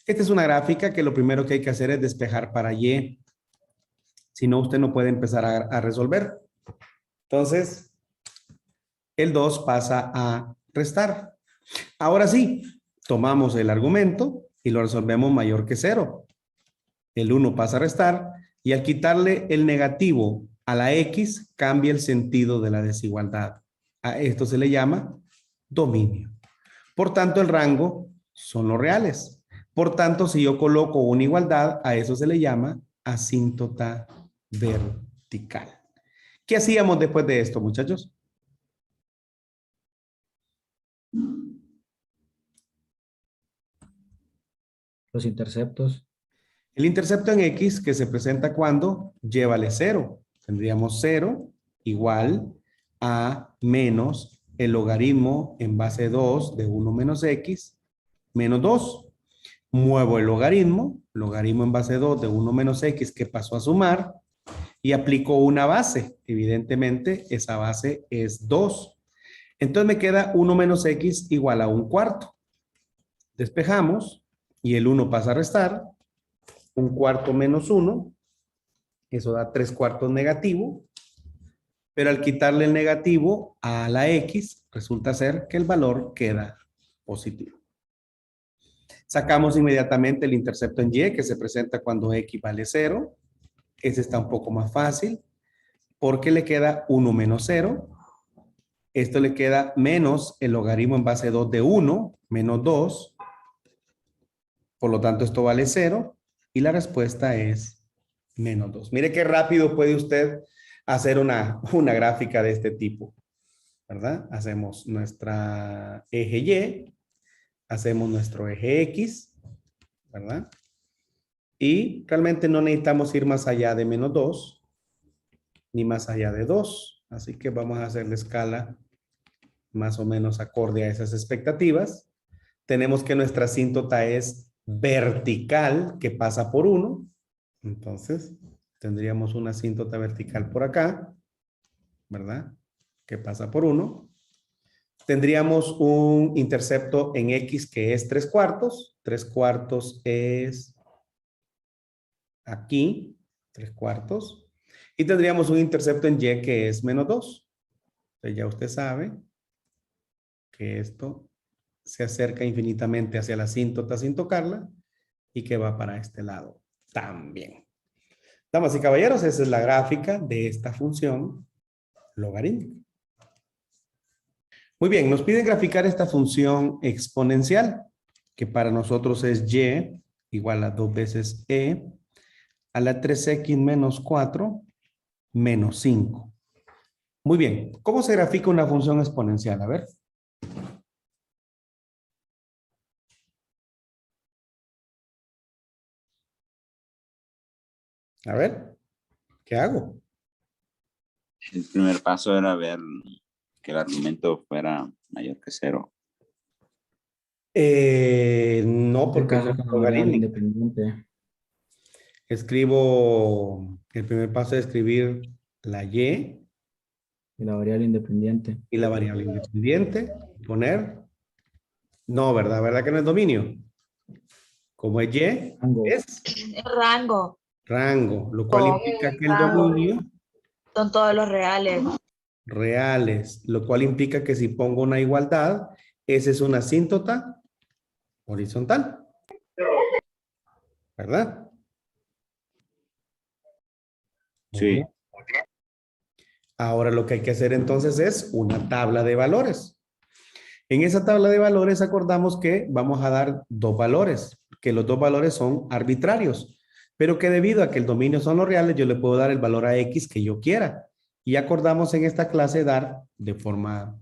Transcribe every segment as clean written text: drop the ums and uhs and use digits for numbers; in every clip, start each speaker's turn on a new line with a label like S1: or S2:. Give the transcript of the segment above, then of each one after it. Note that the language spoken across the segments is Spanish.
S1: Esta es una gráfica que lo primero que hay que hacer es despejar para y. Si no, usted no puede empezar a resolver. Entonces, el 2 pasa a restar. Ahora sí, tomamos el argumento y lo resolvemos mayor que 0. El 1 pasa a restar y al quitarle el negativo a la X, cambia el sentido de la desigualdad. A esto se le llama dominio. Por tanto, el rango son los reales. Por tanto, si yo coloco una igualdad, a eso se le llama asíntota vertical. ¿Qué hacíamos después de esto, muchachos?
S2: Los interceptos.
S1: El intercepto en X que se presenta cuando y vale 0. Tendríamos 0 igual a menos el logaritmo en base 2 de 1 menos X menos 2. Muevo el logaritmo en base 2 de 1 menos X que pasó a sumar y aplico una base. Evidentemente esa base es 2. Entonces me queda 1 menos X igual a 1/4. Despejamos y el 1 pasa a restar. 1/4 menos 1, eso da 3/4 negativo, pero al quitarle el negativo a la X, resulta ser que el valor queda positivo. Sacamos inmediatamente el intercepto en Y, que se presenta cuando X vale 0. Ese está un poco más fácil, porque le queda 1 menos 0. Esto le queda menos el logaritmo en base 2 de 1, menos 2. Por lo tanto, esto vale 0. Y la respuesta es menos 2. Mire qué rápido puede usted hacer una gráfica de este tipo, ¿verdad? Hacemos nuestra eje Y, hacemos nuestro eje X, ¿verdad? Y realmente no necesitamos ir más allá de menos 2, ni más allá de 2. Así que vamos a hacer la escala más o menos acorde a esas expectativas. Tenemos que nuestra asíntota es vertical, que pasa por 1. Entonces, tendríamos una asíntota vertical por acá, ¿verdad? Que pasa por 1. Tendríamos un intercepto en X que es 3/4. 3/4 es aquí, 3/4. Y tendríamos un intercepto en Y que es menos 2. Entonces ya usted sabe que esto se acerca infinitamente hacia la asíntota sin tocarla y que va para este lado también. Damas y caballeros, esa es la gráfica de esta función logarítmica. Muy bien, nos piden graficar esta función exponencial, que para nosotros es y igual a 2 veces e a la 3x menos 4 menos 5. Muy bien, ¿cómo se grafica una función exponencial? A ver. A ver, ¿qué hago?
S3: El primer paso era ver que el argumento fuera mayor que 0.
S1: No, porque no
S2: Caso
S1: es
S2: con la variable
S1: logarítmica.
S2: independiente.
S1: Escribo, el primer paso es escribir la y
S2: Y la variable independiente.
S1: y la variable independiente. Poner. No, ¿verdad? ¿Verdad que no es dominio? Como es y,
S2: Rango.
S1: es
S4: Rango.
S1: rango, lo cual implica que el
S4: Rango.
S1: dominio
S4: Son todos los reales.
S1: reales, lo cual implica que si pongo una igualdad, esa es una asíntota horizontal. ¿Verdad? Muy
S3: Sí.
S1: bien. Ahora lo que hay que hacer entonces es una tabla de valores. En esa tabla de valores acordamos que vamos a dar dos valores, que los dos valores son arbitrarios, pero que debido a que el dominio son los reales, yo le puedo dar el valor a X que yo quiera. Y acordamos en esta clase dar de forma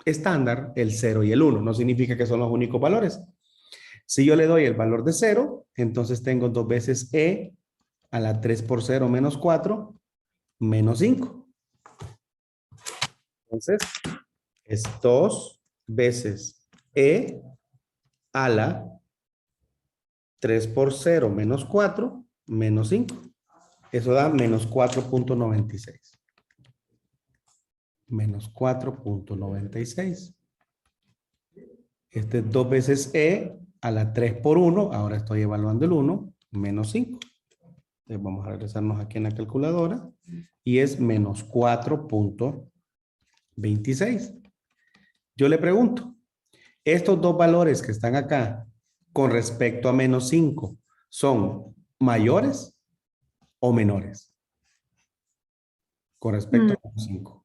S1: estándar el 0 y el 1. No significa que son los únicos valores. Si yo le doy el valor de 0, entonces tengo 2 veces E a la 3 por 0 menos 4 menos 5. Entonces, es 2 veces E a la 3 por 0 menos 4 menos 5. Eso da menos 4.96. Menos 4.96. Este es 2 veces E a la 3 por 1, ahora estoy evaluando el 1, menos 5. Entonces vamos a regresarnos aquí en la calculadora y es menos 4.26. Yo le pregunto, estos dos valores que están acá con respecto a menos 5, ¿son mayores o menores? Con respecto a menos 5.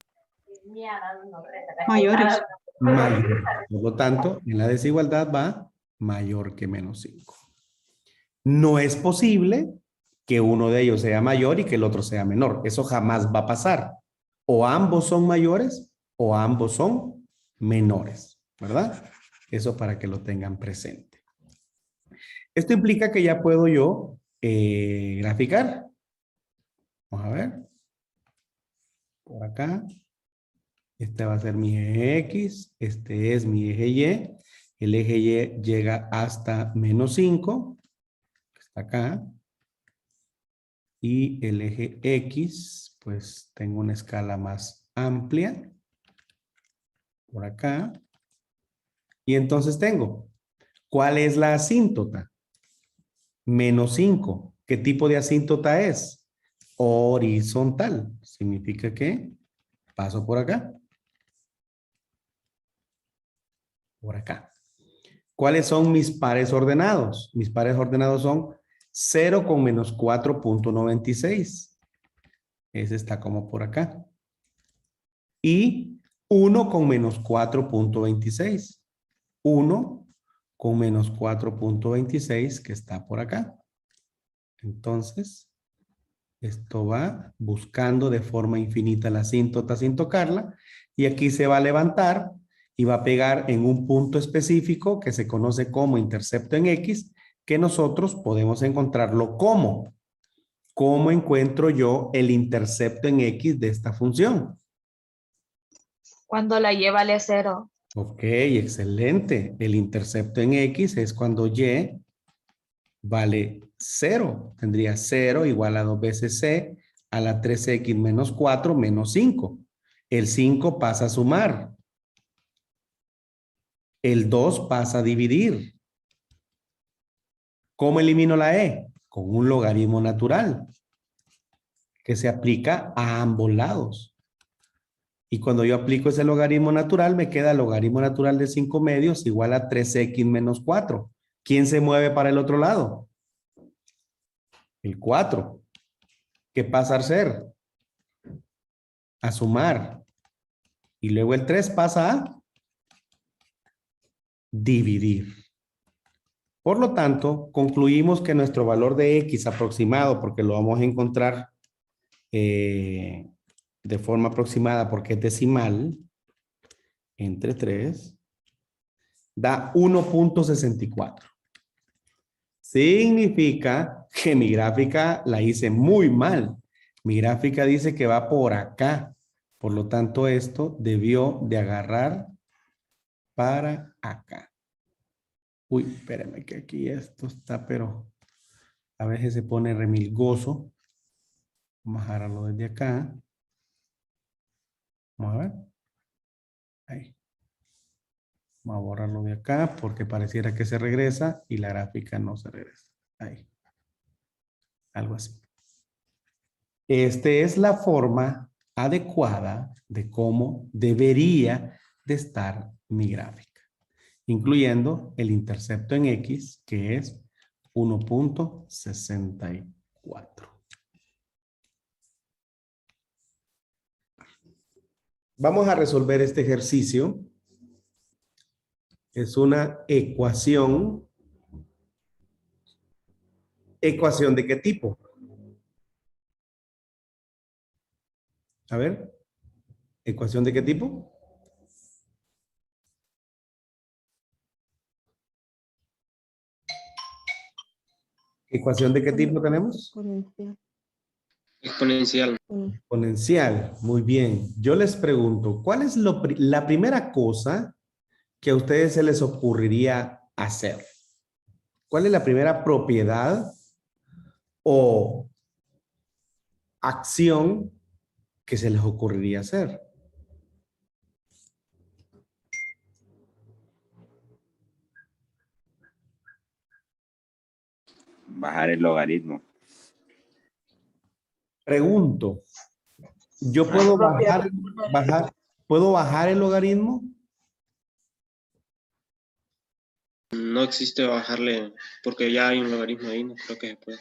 S5: Mayores.
S1: Mayor. Por lo tanto, en la desigualdad va mayor que menos 5. No es posible que uno de ellos sea mayor y que el otro sea menor. Eso jamás va a pasar. O ambos son mayores o ambos son menores, ¿verdad? Eso para que lo tengan presente. Esto implica que ya puedo yo graficar. Vamos a ver. Por acá. Este va a ser mi eje X. Este es mi eje Y. El eje Y llega hasta menos 5. Está acá. Y el eje X, pues tengo una escala más amplia. Por acá. Y entonces tengo, ¿cuál es la asíntota? Menos 5. ¿Qué tipo de asíntota es? Horizontal. Significa que paso por acá. Por acá. ¿Cuáles son mis pares ordenados? Mis pares ordenados son 0 con menos 4.96. Ese está como por acá. Y 1 con menos 4.26. 1 con menos 4.26 que está por acá. Entonces, esto va buscando de forma infinita la asíntota sin tocarla. Y aquí se va a levantar y va a pegar en un punto específico que se conoce como intercepto en X, que nosotros podemos encontrarlo como. ¿Cómo encuentro yo el intercepto en X de esta función?
S4: Cuando la Y vale 0.
S1: Ok, excelente. El intercepto en X es cuando Y vale 0. Tendría 0 igual a 2 veces C a la 3X menos 4 menos 5. El 5 pasa a sumar. El 2 pasa a dividir. ¿Cómo elimino la E? Con un logaritmo natural que se aplica a ambos lados. Y cuando yo aplico ese logaritmo natural, me queda el logaritmo natural de 5 medios igual a 3X menos 4. ¿Quién se mueve para el otro lado? El 4. ¿Qué pasa a ser? A sumar. Y luego el 3 pasa a dividir. Por lo tanto, concluimos que nuestro valor de X aproximado, porque lo vamos a encontrar de forma aproximada porque es decimal, entre 3, da 1.64. Significa que mi gráfica la hice muy mal. Mi gráfica dice que va por acá. Por lo tanto, esto debió de agarrar para acá. Uy, espérenme que aquí esto está, pero a veces se pone remilgoso. Vamos a agarrarlo desde acá. Vamos a ver. Ahí. Vamos a borrarlo de acá porque pareciera que se regresa y la gráfica no se regresa. Ahí. Algo así. Esta es la forma adecuada de cómo debería de estar mi gráfica, incluyendo el intercepto en X, que es 1.64. Vamos a resolver este ejercicio. Es una ecuación. ¿Ecuación de qué tipo? A ver. ¿Ecuación de qué tipo? ¿Ecuación de qué tipo tenemos?
S5: Exponencial.
S1: Exponencial. Muy bien. Yo les pregunto, ¿cuál es la primera cosa que a ustedes se les ocurriría hacer? ¿Cuál es la primera propiedad o acción que se les ocurriría hacer?
S3: Bajar el logaritmo.
S1: Pregunto, ¿yo puedo puedo bajar el logaritmo?
S5: No existe bajarle, porque ya hay un logaritmo ahí, no creo que se pueda.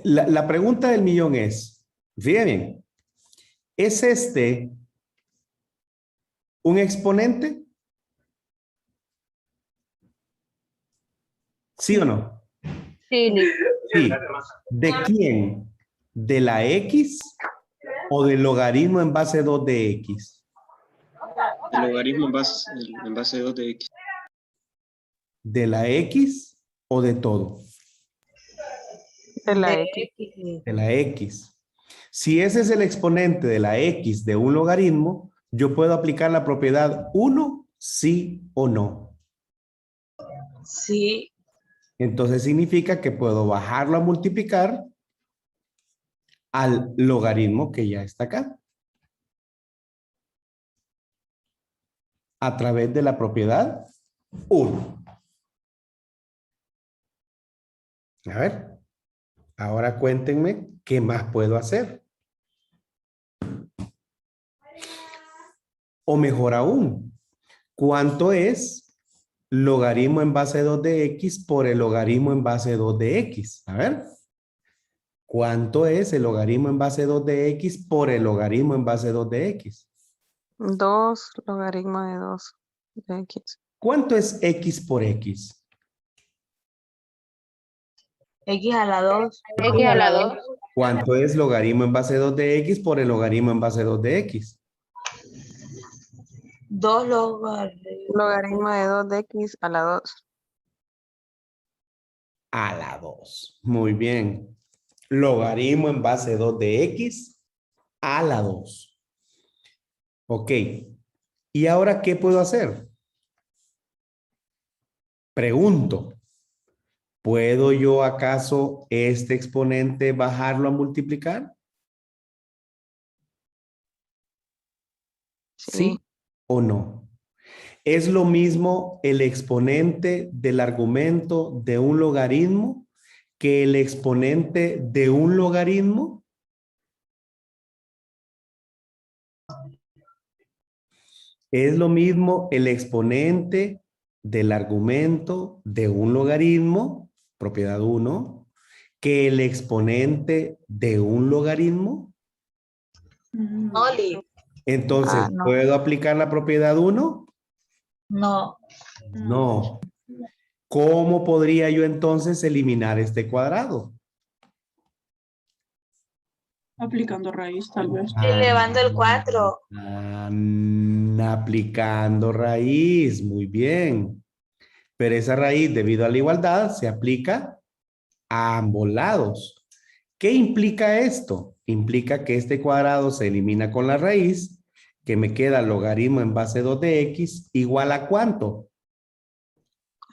S1: La pregunta del millón es, fíjense bien, ¿es este un exponente? ¿Sí o no?
S4: Sí,
S1: Sí. ¿De quién? ¿De la X o del logaritmo en base 2 de X?
S5: El logaritmo en base 2 de X.
S1: ¿De la X o de todo?
S6: De la
S4: de
S6: X.
S4: X.
S1: De la X. Si ese es el exponente de la X de un logaritmo, yo puedo aplicar la propiedad 1, sí o no.
S4: Sí,
S1: Entonces significa que puedo bajarlo a multiplicar al logaritmo que ya está acá. A través de la propiedad 1. A ver, ahora cuéntenme qué más puedo hacer. O mejor aún, ¿cuánto es logaritmo en base 2 de X por el logaritmo en base 2 de X? A ver. ¿Cuánto es el logaritmo en base 2 de X por el logaritmo en base 2 de X?
S6: 2 logaritmo de 2 de X.
S1: ¿Cuánto es X por X?
S4: X a la 2.
S6: X a la 2.
S1: ¿Cuánto es logaritmo en base 2 de X por el logaritmo en base 2 de X?
S4: 2 logaritmos.
S6: Logaritmo de 2 de X a la 2.
S1: A la 2. Muy bien. Logaritmo en base 2 de X a la 2. Ok. ¿Y ahora qué puedo hacer? Pregunto. ¿Puedo yo acaso este exponente bajarlo a multiplicar? ¿Sí o no? ¿Es lo mismo el exponente del argumento de un logaritmo que el exponente de un logaritmo? ¿Es lo mismo el exponente del argumento de un logaritmo, propiedad 1, que el exponente de un logaritmo?
S4: Oli.
S1: Entonces,
S6: No.
S1: ¿puedo aplicar la propiedad 1?
S4: No.
S1: No. ¿Cómo podría yo entonces eliminar este cuadrado?
S7: Aplicando raíz, tal vez.
S4: Elevando el 4.
S1: Aplicando raíz, muy bien. Pero esa raíz, debido a la igualdad, se aplica a ambos lados. ¿Qué implica esto? Implica que este cuadrado se elimina con la raíz, que me queda logaritmo en base 2 de X igual a ¿cuánto?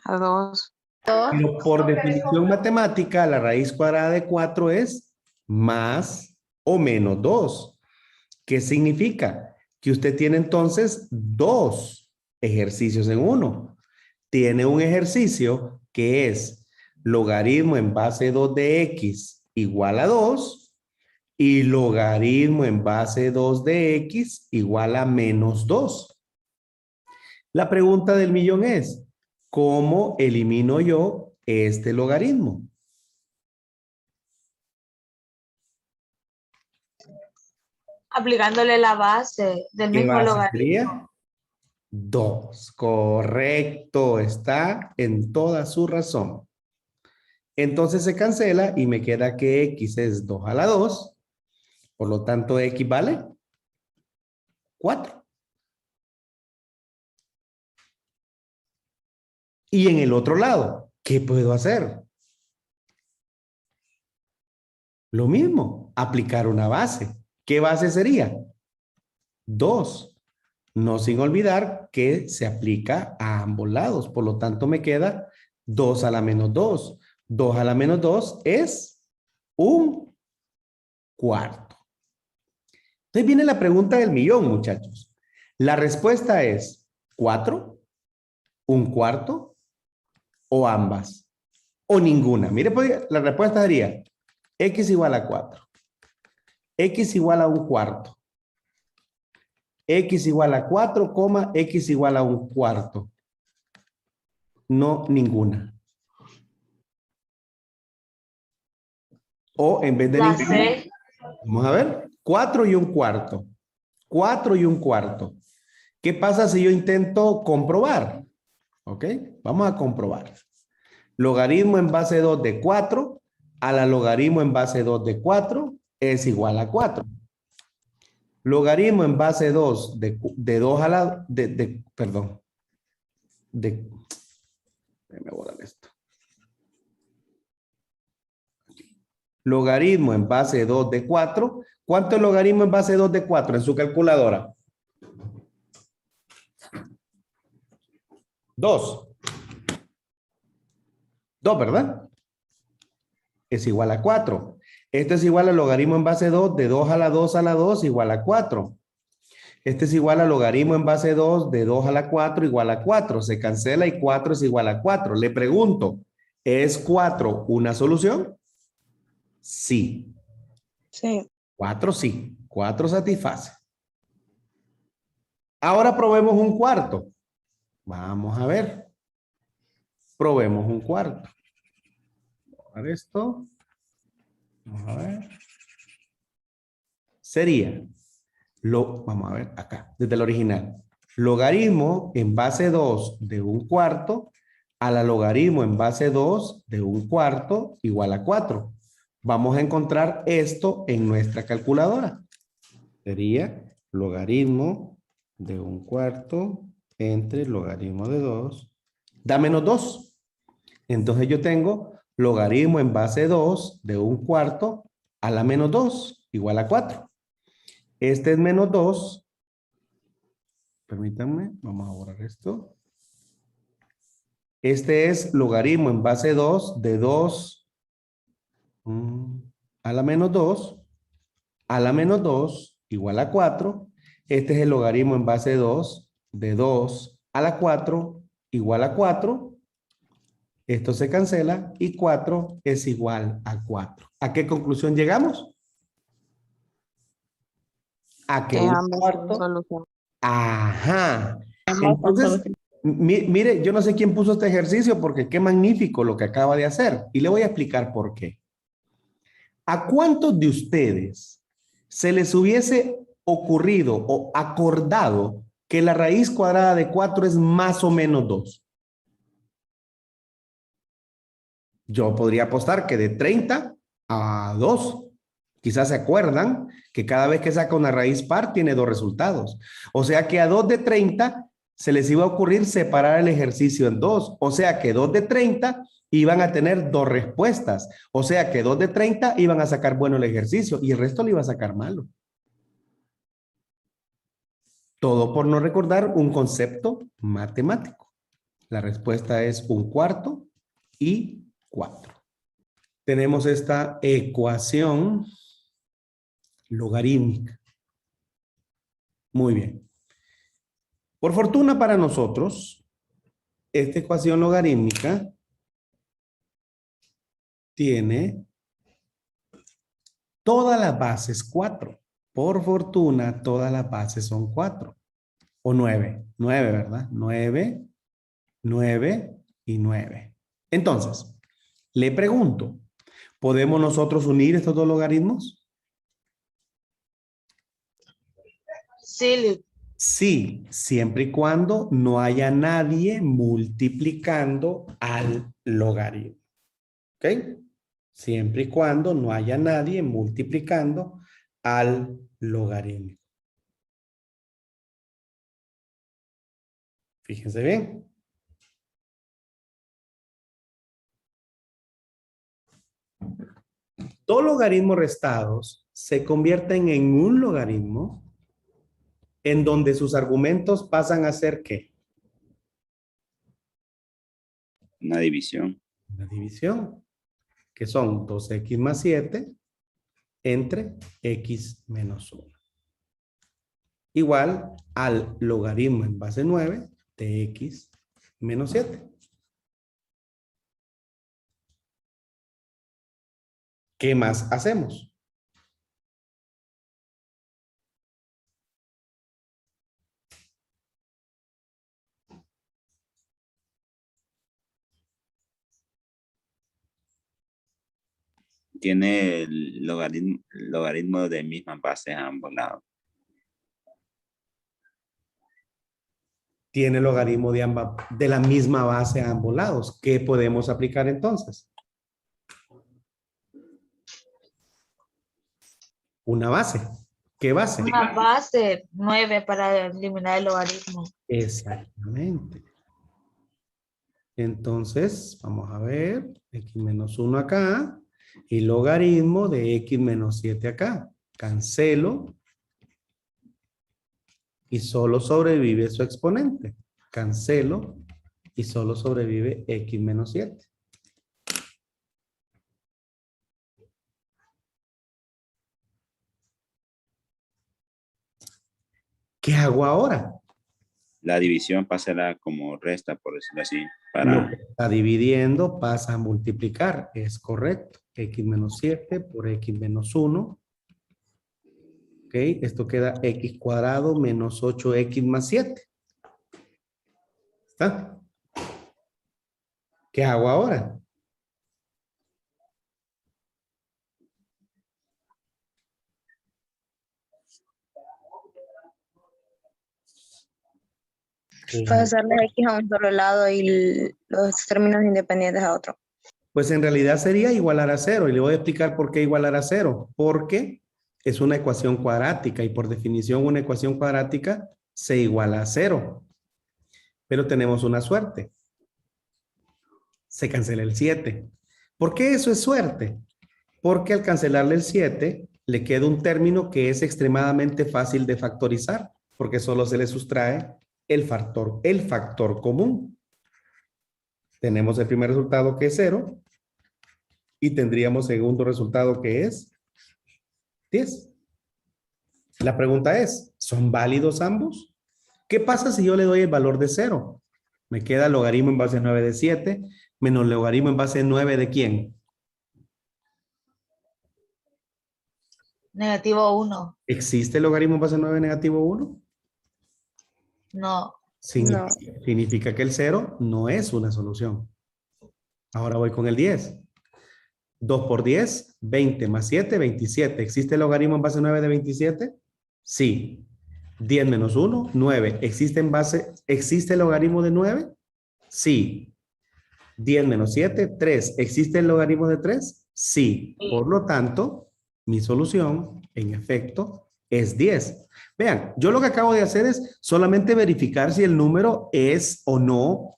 S6: A 2.
S1: Pero por definición matemática, la raíz cuadrada de 4 es más o menos 2. ¿Qué significa? Que usted tiene entonces 2 ejercicios en uno. Tiene un ejercicio que es logaritmo en base 2 de X igual a 2 y logaritmo en base 2 de X igual a menos 2. La pregunta del millón es, ¿cómo elimino yo este logaritmo?
S4: Aplicándole la base del
S1: ¿Qué
S4: mismo
S1: base
S4: logaritmo.
S1: sería? 2. Correcto, está en toda su razón. Entonces se cancela y me queda que X es 2 a la 2. Por lo tanto, X vale 4. Y en el otro lado, ¿qué puedo hacer? Lo mismo, aplicar una base. ¿Qué base sería? 2. No sin olvidar que se aplica a ambos lados. Por lo tanto, me queda 2 a la menos 2. 2 a la menos 2 es un cuarto. Entonces viene la pregunta del millón, muchachos. La respuesta es 4, un cuarto o ambas. o ninguna. Mire, pues, la respuesta sería x igual a 4. X igual a 1/4. X igual a 4, x igual a 1/4. No, ninguna. O en vez de
S4: La
S1: ninguna,
S4: C.
S1: vamos a ver, 4 y 1/4. 4 y 1/4. ¿Qué pasa si yo intento comprobar? ¿Ok? Vamos a comprobar. Logaritmo en base 2 de 4 a la logaritmo en base 2 de 4 es igual a 4. Logaritmo en base 2 de 2 a la... perdón. Déjame borrar esto. Logaritmo en base 2 de 4. ¿Cuánto es logaritmo en base 2 de 4 en su calculadora? 2. 2, ¿verdad? Es igual a 4. Esto es igual al logaritmo en base 2 de 2 a la 2 a la 2 igual a 4. Este es igual al logaritmo en base 2 de 2 a la 4 igual a 4. Se cancela y 4 es igual a 4. Le pregunto, ¿es 4 una solución? Sí.
S6: Sí.
S1: 4 sí. 4 satisface. Ahora probemos un cuarto. Vamos a ver. Probemos un cuarto. Vamos a ver esto. Vamos a ver. Sería, vamos a ver acá, desde el original. Logaritmo en base 2 de 1/4 a la logaritmo en base 2 de 1/4 igual a 4. Vamos a encontrar esto en nuestra calculadora. Sería logaritmo de 1/4 entre logaritmo de 2 da menos 2. Entonces yo tengo logaritmo en base 2 de 1/4 a la menos 2 igual a 4. Este es menos 2. Permítanme, vamos a borrar esto. Este es logaritmo en base 2 de 2 a la menos 2 a la menos 2 igual a 4. Este es el logaritmo en base 2 de 2 a la 4 igual a 4. Esto se cancela y 4 es igual a 4. ¿A qué conclusión llegamos? A que
S6: Que
S1: un
S6: ambas son
S1: cuarto.
S6: solución.
S1: Ajá.
S7: Ambas son
S1: Entonces,
S7: soluciones.
S1: mire, yo no sé quién puso este ejercicio porque qué magnífico lo que acaba de hacer. Y le voy a explicar por qué. ¿A cuántos de ustedes se les hubiese ocurrido o acordado que la raíz cuadrada de 4 es más o menos 2? Yo podría apostar que de 30 a 2. Quizás se acuerdan que cada vez que saca una raíz par tiene 2 resultados. O sea que a 2 de 30 se les iba a ocurrir separar el ejercicio en 2. O sea que 2 de 30 iban a tener 2 respuestas. O sea que 2 de 30 iban a sacar bueno el ejercicio y el resto lo iba a sacar malo. Todo por no recordar un concepto matemático. La respuesta es 1/4 y 4. Tenemos esta ecuación logarítmica. Muy bien. Por fortuna para nosotros, esta ecuación logarítmica tiene todas las bases 4. Por fortuna, todas las bases son 4. O 9. 9, ¿verdad? 9, 9 y 9. Entonces, le pregunto, ¿podemos nosotros unir estos dos logaritmos?
S4: Sí.
S1: Sí, siempre y cuando no haya nadie multiplicando al logaritmo. ¿Ok? Siempre y cuando no haya nadie multiplicando al logaritmo. Fíjense bien. Dos logaritmos restados se convierten en un logaritmo en donde sus argumentos pasan a ser ¿qué?
S3: Una división.
S1: Una división, que son 2x más 7 entre x menos 1. Igual al logaritmo en base 9 de x menos 7. ¿Qué más hacemos?
S3: Tiene el logaritmo de mismas bases a ambos lados.
S1: Tiene logaritmo de la misma base a ambos lados. ¿Qué podemos aplicar entonces? Una base. ¿Qué base?
S4: Una base 9 para eliminar el logaritmo.
S1: Exactamente. Entonces, vamos a ver, x menos 1 acá y logaritmo de x menos 7 acá. Cancelo y solo sobrevive su exponente. Cancelo y solo sobrevive x menos 7. ¿Qué hago ahora?
S3: La división pasará como resta, por decirlo así.
S1: Lo que está dividiendo pasa a multiplicar. Es correcto. X menos 7 por X menos 1. Ok, esto queda X cuadrado menos 8X más 7. ¿Está? ¿Qué hago ahora?
S8: Pasar la X a un solo lado y los términos independientes a otro.
S1: Pues en realidad sería igualar a 0 y le voy a explicar por qué igualar a 0. Porque es una ecuación cuadrática y por definición una ecuación cuadrática se iguala a 0. Pero tenemos una suerte. Se cancela el 7. ¿Por qué eso es suerte? Porque al cancelarle el 7 le queda un término que es extremadamente fácil de factorizar porque solo se le sustrae el factor común. Tenemos el primer resultado que es 0 y tendríamos segundo resultado que es 10. La pregunta es, ¿son válidos ambos? ¿Qué pasa si yo le doy el valor de 0? Me queda logaritmo en base 9 de 7 menos logaritmo en base 9 de ¿quién?
S4: Negativo 1.
S1: ¿Existe el logaritmo en base 9 negativo 1?
S4: No.
S1: Significa que el 0 no es una solución. Ahora voy con el 10. 2 por 10, 20 más 7, 27. ¿Existe el logaritmo en base 9 de 27? Sí. 10 menos 1, 9. ¿Existe el logaritmo de 9? Sí. 10 menos 7, 3. ¿Existe el logaritmo de 3? Sí. Por lo tanto, mi solución, en efecto, es 10. Vean, yo lo que acabo de hacer es solamente verificar si el número es o no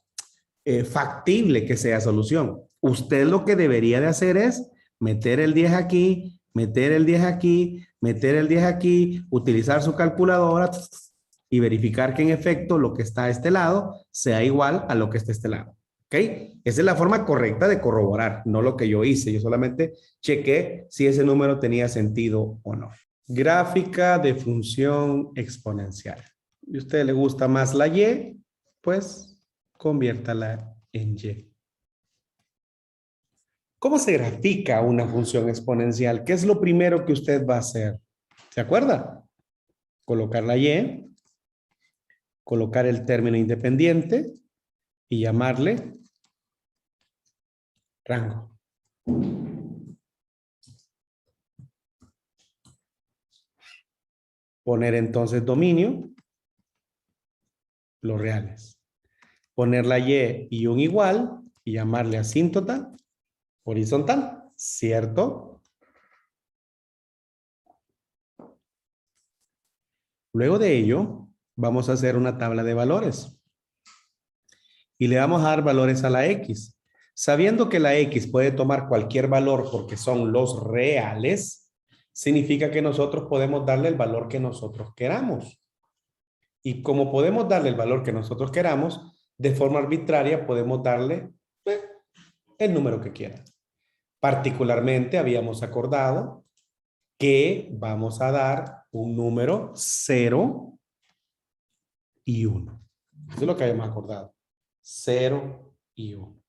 S1: factible que sea solución. Usted lo que debería de hacer es meter el 10 aquí, meter el 10 aquí, meter el 10 aquí, utilizar su calculadora y verificar que en efecto lo que está a este lado sea igual a lo que está a este lado. ¿Ok? Esa es la forma correcta de corroborar, no lo que yo hice. Yo solamente chequé si ese número tenía sentido o no. Gráfica de función exponencial. ¿Y a usted le gusta más la Y? Pues conviértala en Y. ¿Cómo se grafica una función exponencial? ¿Qué es lo primero que usted va a hacer? ¿Se acuerda? Colocar la Y, colocar el término independiente y llamarle rango. Poner entonces dominio, los reales. Poner la y un igual y llamarle asíntota horizontal, ¿cierto? Luego de ello, vamos a hacer una tabla de valores. Y le vamos a dar valores a la X. Sabiendo que la X puede tomar cualquier valor porque son los reales, significa que nosotros podemos darle el valor que nosotros queramos. Y como podemos darle el valor que nosotros queramos, de forma arbitraria podemos darle el número que quiera. Particularmente habíamos acordado que vamos a dar un número 0 y 1. Eso es lo que habíamos acordado. 0 y 1.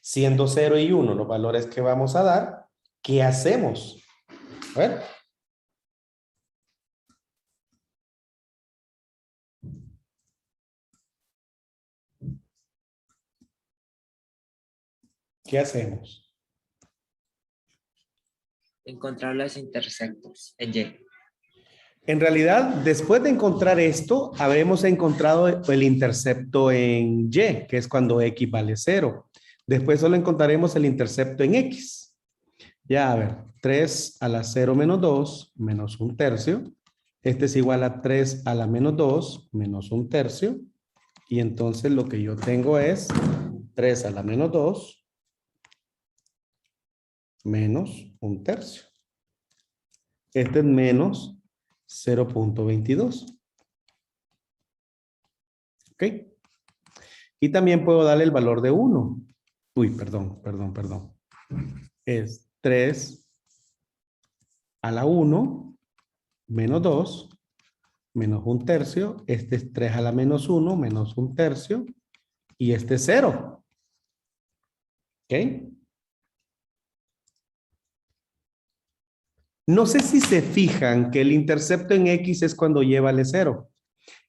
S1: Siendo 0 y 1 los valores que vamos a dar, ¿qué hacemos? A ver. ¿Qué hacemos?
S9: Encontrar los interceptos en Y.
S1: En realidad, después de encontrar esto, habremos encontrado el intercepto en Y, que es cuando X vale 0. Después solo encontraremos el intercepto en X. Ya, a ver, 3 a la 0 menos 2 menos 1/3. Este es igual a 3 a la menos 2 menos 1/3. Y entonces lo que yo tengo es 3 a la menos 2 menos 1/3. Este es menos 0.22. ¿Ok? Y también puedo darle el valor de 1. Uy, perdón. Es 3 a la 1 menos 2 menos 1/3. Este es 3 a la menos 1 menos 1/3. Y este es 0. ¿Ok? No sé si se fijan que el intercepto en X es cuando Y vale 0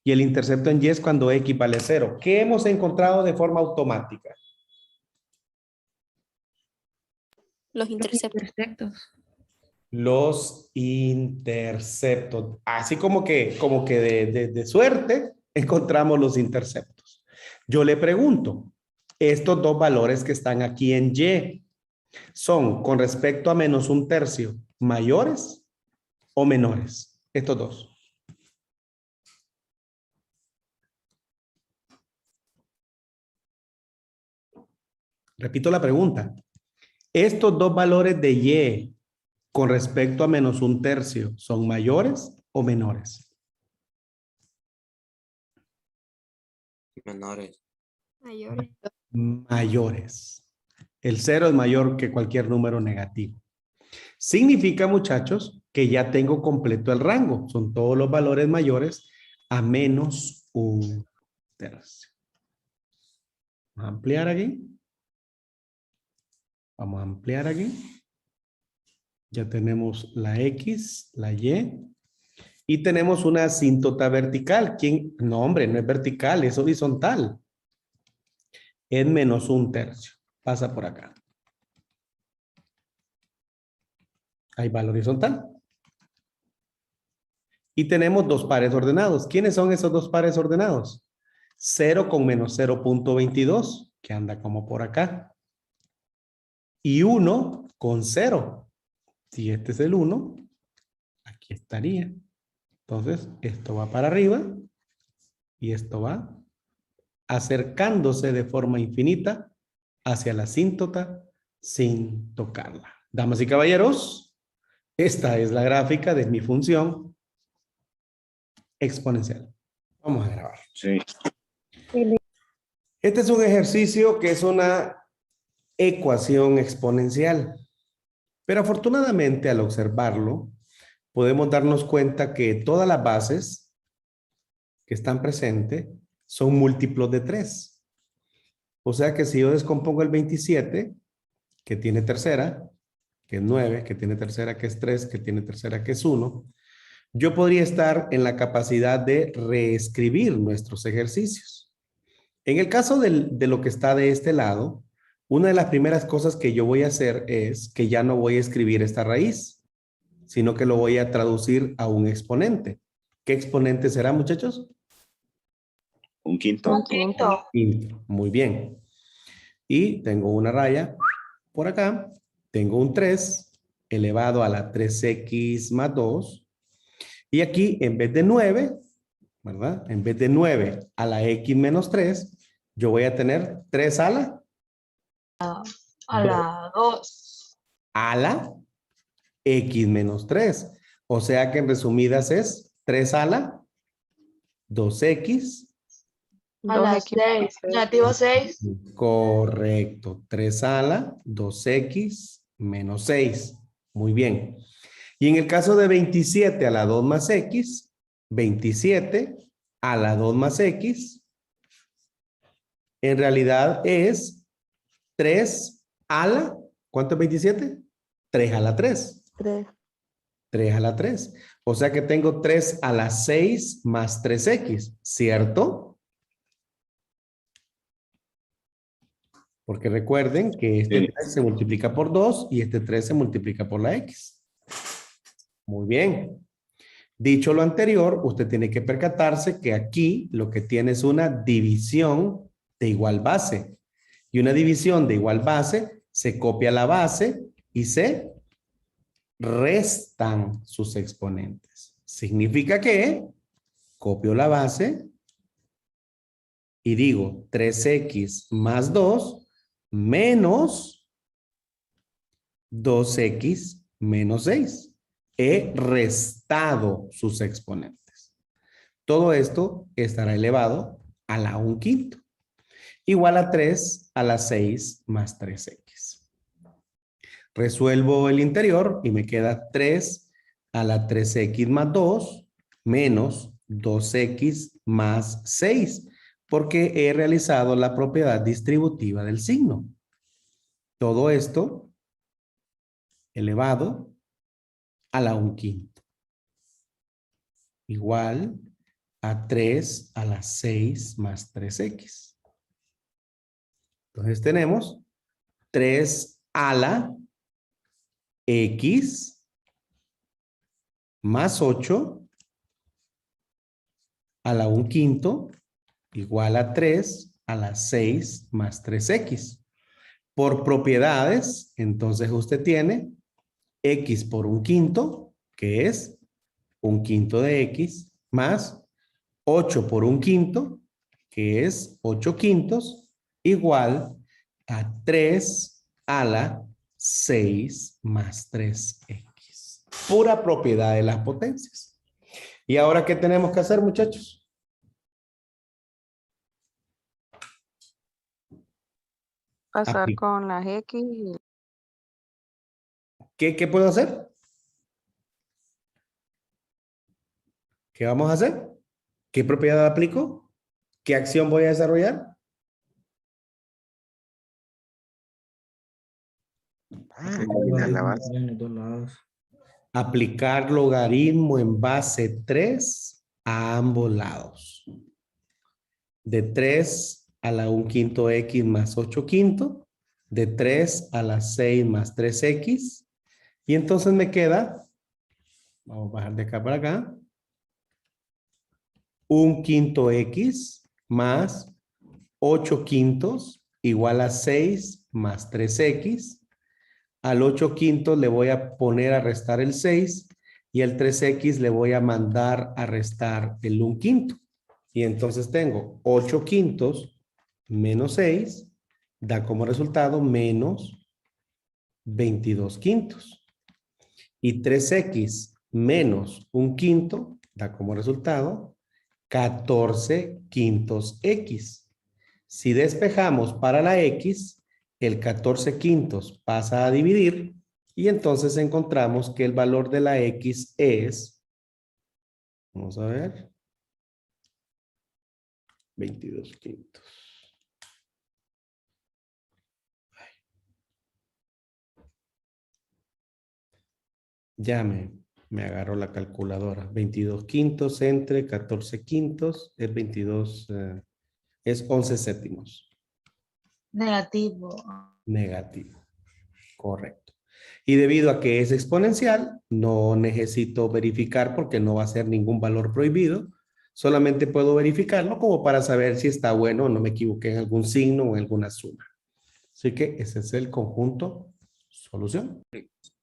S1: y el intercepto en Y es cuando X vale 0. ¿Qué hemos encontrado de forma automática?
S10: Los interceptos.
S1: Los interceptos. Así como que de suerte encontramos los interceptos. Yo le pregunto, estos dos valores que están aquí en Y son con respecto a menos 1/3 mayores o menores. Estos dos. Repito la pregunta. ¿Estos dos valores de Y con respecto a menos 1/3 son mayores o menores?
S9: Menores.
S10: Mayores.
S1: Mayores. El 0 es mayor que cualquier número negativo. Significa, muchachos, que ya tengo completo el rango. Son todos los valores mayores a menos 1/3. Vamos a ampliar aquí. Vamos a ampliar aquí. Ya tenemos la X, la Y. Y tenemos una asíntota vertical. ¿Quién? No, hombre, no es vertical, es horizontal. Es menos 1/3. Pasa por acá. Ahí va el horizontal. Y tenemos dos pares ordenados. ¿Quiénes son esos dos pares ordenados? 0 con menos 0.22, que anda como por acá. Y 1 con 0. Si este es el 1, aquí estaría. Entonces, esto va para arriba y esto va acercándose de forma infinita hacia la asíntota sin tocarla. Damas y caballeros, esta es la gráfica de mi función exponencial. Vamos a grabar.
S3: Sí.
S1: Este es un ejercicio que es una ecuación exponencial. Pero afortunadamente al observarlo, podemos darnos cuenta que todas las bases que están presentes son múltiplos de 3. O sea que si yo descompongo el 27, que tiene tercera, que es 9, que tiene tercera, que es 3, que tiene tercera, que es 1, yo podría estar en la capacidad de reescribir nuestros ejercicios. En el caso de lo que está de este lado, una de las primeras cosas que yo voy a hacer es que ya no voy a escribir esta raíz, sino que lo voy a traducir a un exponente. ¿Qué exponente será, muchachos?
S3: Un quinto.
S4: Un quinto.
S1: Quinto. Muy bien. Y tengo una raya por acá. Tengo un 3 elevado a la 3x más 2. Y aquí, en vez de 9, ¿verdad? En vez de 9 a la x menos 3, yo voy a tener 3 a la...
S4: A la 2.
S1: A la x menos 3. O sea que en resumidas es 3 a la 2x.
S4: A la 6. Negativo 6.
S1: Correcto. 3 a la 2x menos 6. Muy bien. Y en el caso de 27 a la 2 más x, 27 a la 2 más x, en realidad es 3 a la, ¿cuánto es 27? 3 a la 3.
S6: 3.
S1: 3 a la 3. O sea que tengo 3 a la 6 más 3x, ¿cierto? Porque recuerden que este
S3: Sí.
S1: 3 se multiplica por 2 y este 3 se multiplica por la x. Muy bien. Dicho lo anterior, usted tiene que percatarse que aquí lo que tiene es una división de igual base. Y una división de igual base se copia la base y se restan sus exponentes. Significa que copio la base y digo 3x más 2 menos 2x menos 6. He restado sus exponentes. Todo esto estará elevado a la 1/5. Igual a 3 a la 6 más 3x. Resuelvo el interior y me queda 3 a la 3x más 2 menos 2x más 6, porque he realizado la propiedad distributiva del signo. Todo esto elevado a la 1/5. Igual a 3 a la 6 más 3x. Entonces tenemos 3 a la x más 8 a la 1/5 igual a 3 a la 6 más 3x. Por propiedades, entonces usted tiene x por 1/5, que es 1/5 de x, más 8 por 1/5, que es 8/5, igual a 3 a la 6 más 3x. Pura propiedad de las potencias. ¿Y ahora qué tenemos que hacer, muchachos?
S6: Pasar con las X y
S1: ¿Qué puedo hacer? ¿Qué vamos a hacer? ¿Qué propiedad aplico? ¿Qué acción voy a desarrollar?
S2: Eliminar la base. En los dos lados.
S1: Aplicar logaritmo en base 3 a ambos lados. De 3 a la 1/5 x más 8/5. De 3 a la 6 más 3x. Y entonces me queda, vamos a bajar de acá para acá, 1/5 x más 8/5 igual a 6 más 3x. Al 8/5 le voy a poner a restar el 6 y el 3x le voy a mandar a restar el 1/5. Y entonces tengo 8/5 menos 6 da como resultado menos 22/5. Y 3x menos 1/5 da como resultado 14/5x. Si despejamos para la x, el 14/5 pasa a dividir y entonces encontramos que el valor de la x es, vamos a ver, 22/5. Ya me agarró la calculadora. 22/5 entre 14/5 es 22, es 11 séptimos.
S4: Negativo.
S1: Negativo. Correcto. Y debido a que es exponencial, no necesito verificar porque no va a ser ningún valor prohibido. Solamente puedo verificarlo como para saber si está bueno o no me equivoqué en algún signo o en alguna suma. Así que ese es el conjunto solución.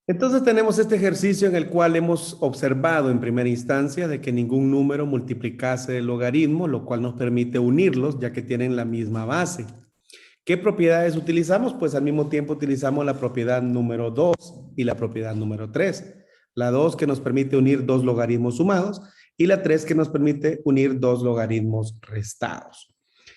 S1: Entonces tenemos este ejercicio en el cual hemos observado en primera instancia de que ningún número multiplicase el logaritmo, lo cual nos permite unirlos ya que tienen la misma base. ¿Qué propiedades utilizamos? Pues al mismo tiempo utilizamos la propiedad número 2 y la propiedad número 3. La 2 que nos permite unir dos logaritmos sumados y la 3 que nos permite unir dos logaritmos restados.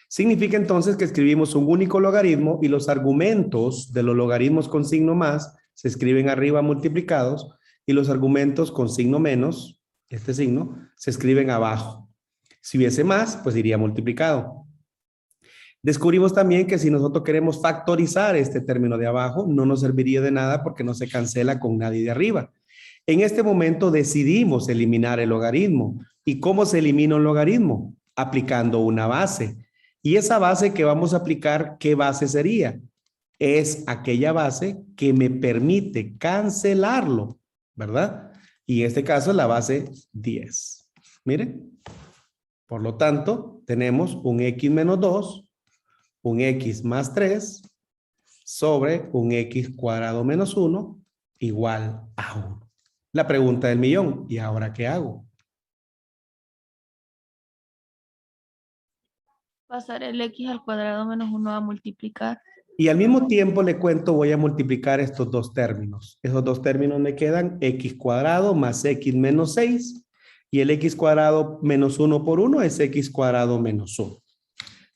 S1: Significa entonces que escribimos un único logaritmo y los argumentos de los logaritmos con signo más se escriben arriba multiplicados y los argumentos con signo menos, este signo, se escriben abajo. Si hubiese más, pues iría multiplicado. Descubrimos también que si nosotros queremos factorizar este término de abajo, no nos serviría de nada porque no se cancela con nadie de arriba. En este momento decidimos eliminar el logaritmo. ¿Y cómo se elimina un logaritmo? Aplicando una base. Y esa base que vamos a aplicar, ¿qué base sería? Es aquella base que me permite cancelarlo, ¿verdad? Y en este caso es la base 10. Miren. Por lo tanto, tenemos un x menos 2, un x más 3, sobre un x cuadrado menos 1, igual a 1. La pregunta del millón, ¿y ahora qué hago?
S4: Pasar el x al cuadrado menos 1 a multiplicar.
S1: Y al mismo tiempo le cuento, voy a multiplicar estos dos términos. Esos dos términos me quedan x cuadrado más x menos 6. Y el x cuadrado menos 1 por 1 es x cuadrado menos 1.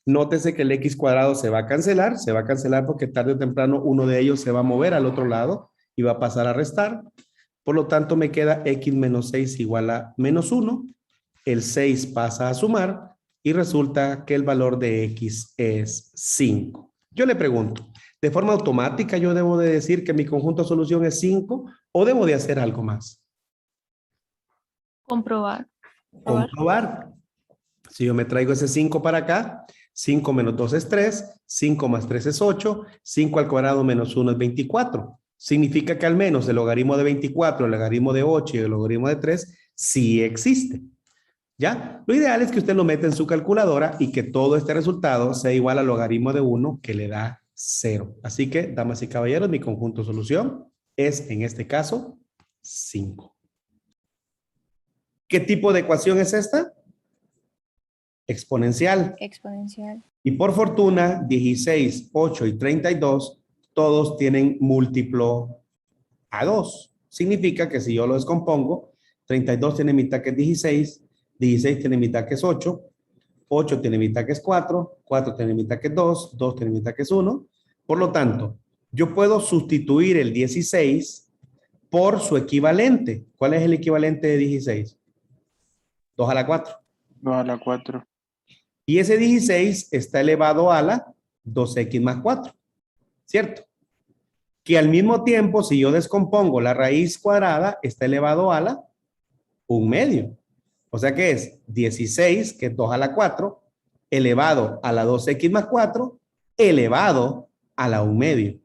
S1: Nótese que el x cuadrado se va a cancelar porque tarde o temprano uno de ellos se va a mover al otro lado y va a pasar a restar. Por lo tanto me queda x menos 6 igual a menos 1. El 6 pasa a sumar y resulta que el valor de x es 5. Yo le pregunto, ¿de forma automática yo debo de decir que mi conjunto de solución es 5 o debo de hacer algo más?
S4: Comprobar.
S1: Comprobar. Si yo me traigo ese 5 para acá, 5 menos 2 es 3, 5 más 3 es 8, 5 al cuadrado menos 1 es 24. Significa que al menos el logaritmo de 24, el logaritmo de 8 y el logaritmo de 3 sí existe. ¿Ya? Lo ideal es que usted lo meta en su calculadora y que todo este resultado sea igual al logaritmo de 1 que le da 0. Así que, damas y caballeros, mi conjunto de solución es, en este caso, 5. ¿Qué tipo de ecuación es esta? Exponencial.
S10: Exponencial.
S1: Y por fortuna, 16, 8 y 32, todos tienen múltiplo a 2. Significa que si yo lo descompongo, 32 tiene mitad que es 16, 16 tiene mitad que es 8, 8 tiene mitad que es 4, 4 tiene mitad que es 2, 2 tiene mitad que es 1. Por lo tanto, yo puedo sustituir el 16 por su equivalente. ¿Cuál es el equivalente de 16? 2 a la 4.
S2: 2 a la 4.
S1: Y ese 16 está elevado a la 2x más 4. ¿Cierto? Que al mismo tiempo, si yo descompongo la raíz cuadrada, está elevado a la 1/2. O sea que es 16, que es 2 a la 4, elevado a la 2x más 4, elevado a la 1/2.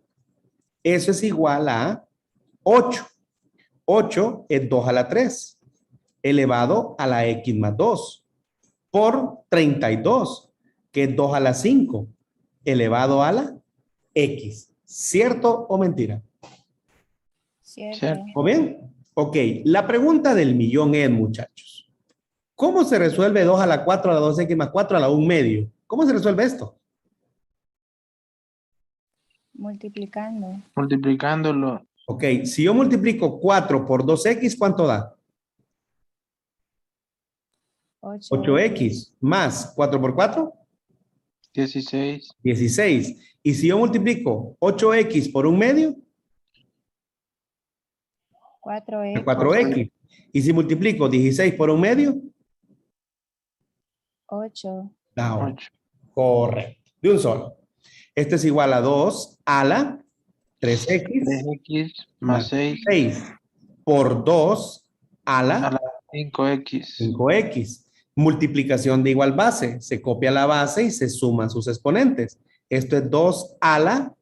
S1: Eso es igual a 8. 8 es 2 a la 3. Elevado a la x más 2 por 32, que es 2 a la 5, elevado a la x. ¿Cierto o mentira?
S10: Cierto.
S1: ¿O bien? Ok, la pregunta del millón es, muchachos, ¿cómo se resuelve 2 a la 4 a la 2x más 4 a la 1/2? ¿Cómo se resuelve esto?
S10: Multiplicando.
S2: Multiplicándolo.
S1: Ok, si yo multiplico 4 por 2x, ¿cuánto da? 8x más 4 por 4.
S2: 16.
S1: 16. Y si yo multiplico 8x por 1/2.
S10: 4x.
S1: 4x. Y si multiplico 16 por 1/2.
S10: 8.
S1: Da 8. Correcto. De un solo. Esto es igual a 2 a la 3x.
S2: 3x más 6.
S1: Por 2 a la
S2: 5x.
S1: 5x. Multiplicación de igual base. Se copia la base y se suman sus exponentes. Esto es 2 a la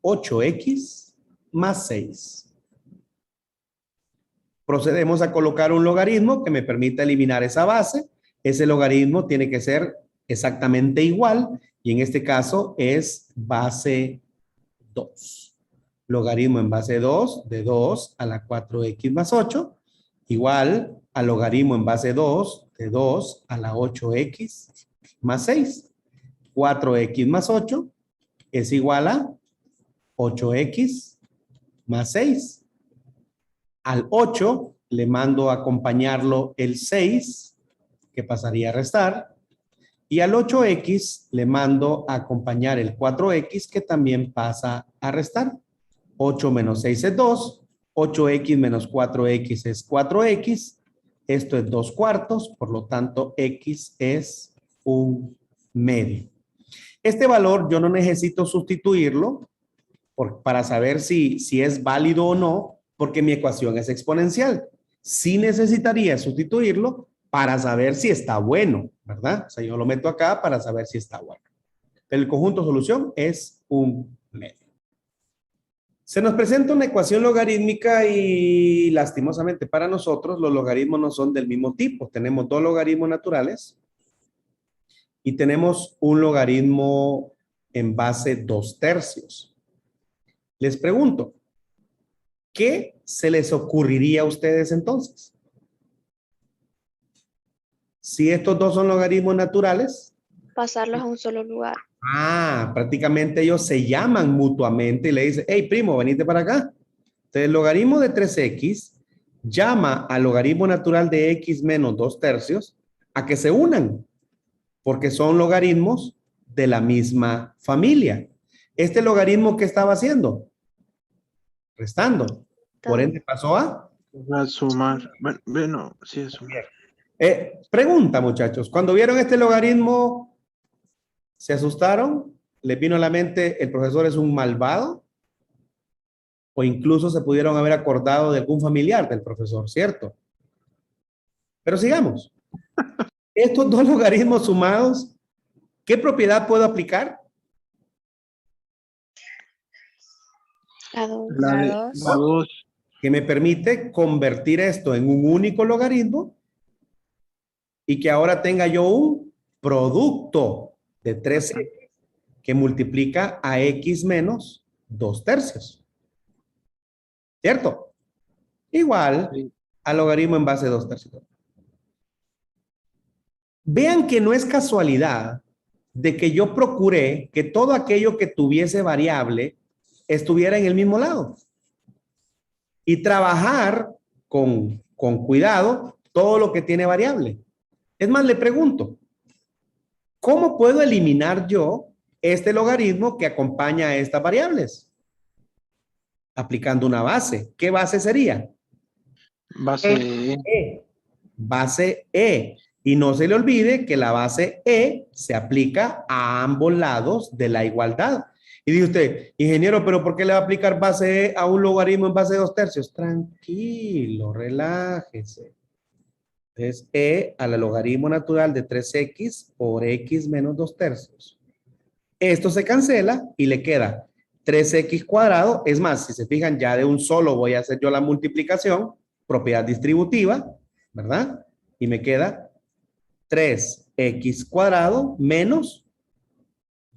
S1: 8x más 6. Procedemos a colocar un logaritmo que me permita eliminar esa base. Ese logaritmo tiene que ser exactamente igual y en este caso es base 2. Logaritmo en base 2 de 2 a la 4x más 8 igual al logaritmo en base 2 de 2 a la 8x más 6. 4x más 8 es igual a 8x más 6. Al 8 le mando a acompañarlo el 6, que pasaría a restar. Y al 8x le mando a acompañar el 4x, que también pasa a restar. 8 menos 6 es 2. 8x menos 4x es 4x. Esto es 2 cuartos, por lo tanto, x es un medio. Este valor yo no necesito sustituirlo para saber si es válido o no, porque mi ecuación es exponencial. Sí necesitaría sustituirlo para saber si está bueno, ¿verdad? O sea, yo lo meto acá para saber si está bueno. Pero el conjunto solución es un medio. Se nos presenta una ecuación logarítmica y lastimosamente para nosotros los logaritmos no son del mismo tipo. Tenemos dos logaritmos naturales y tenemos un logaritmo en base 2/3. Les pregunto, ¿qué se les ocurriría a ustedes entonces? Si estos dos son logaritmos naturales.
S4: Pasarlos a un solo lugar.
S1: Prácticamente ellos se llaman mutuamente y le dicen, hey primo, venite para acá. Entonces el logaritmo de 3x llama al logaritmo natural de x menos 2/3 a que se unan, porque son logaritmos de la misma familia. Este logaritmo, ¿qué estaba haciendo? Restando. Por ende pasó a...
S2: Va a sumar. Bueno, sí es sumar.
S1: Pregunta, muchachos. Cuando vieron este logaritmo, ¿se asustaron? ¿Les vino a la mente el profesor es un malvado? O incluso se pudieron haber acordado de algún familiar del profesor, ¿cierto? Pero sigamos. Estos dos logaritmos sumados, ¿qué propiedad puedo aplicar?
S4: La 2.
S10: La dos.
S2: La 2.
S1: Que me permite convertir esto en un único logaritmo y que ahora tenga yo un producto de 3x que multiplica a x menos 2/3. ¿Cierto? Igual
S2: Sí.
S1: al logaritmo en base 2/3. Vean que no es casualidad de que yo procuré que todo aquello que tuviese variable estuviera en el mismo lado. Y trabajar con cuidado todo lo que tiene variable. Es más, le pregunto, ¿cómo puedo eliminar yo este logaritmo que acompaña a estas variables? Aplicando una base. ¿Qué base sería?
S2: Base
S1: E. Base E. Y no se le olvide que la base E se aplica a ambos lados de la igualdad. Y dice usted, ingeniero, ¿pero por qué le va a aplicar base E a un logaritmo en base 2/3? Tranquilo, relájese. Es E al logaritmo natural de 3x por x menos 2/3. Esto se cancela y le queda 3x cuadrado. Es más, si se fijan, ya de un solo voy a hacer yo la multiplicación, propiedad distributiva, ¿verdad? Y me queda 3x cuadrado menos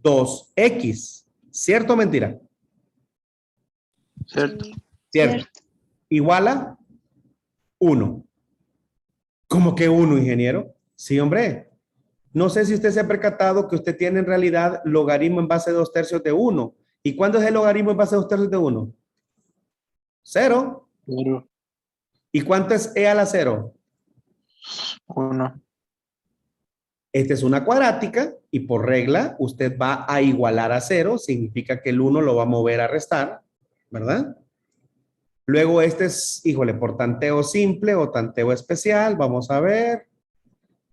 S1: 2x. ¿Cierto o mentira?
S2: cierto.
S1: Cierto. Igual a 1. ¿Cómo que 1, ingeniero? Sí, hombre. No sé si usted se ha percatado que usted tiene en realidad logaritmo en base 2/3 de 1. ¿Y cuándo es el logaritmo en base 2/3 de 1? 0.
S2: Pero
S1: ¿Y cuánto es e a la 0?
S2: 1.
S1: Esta es una cuadrática y por regla usted va a igualar a 0. Significa que el 1 lo va a mover a restar, ¿verdad? Luego este es, híjole, por tanteo simple o tanteo especial. Vamos a ver.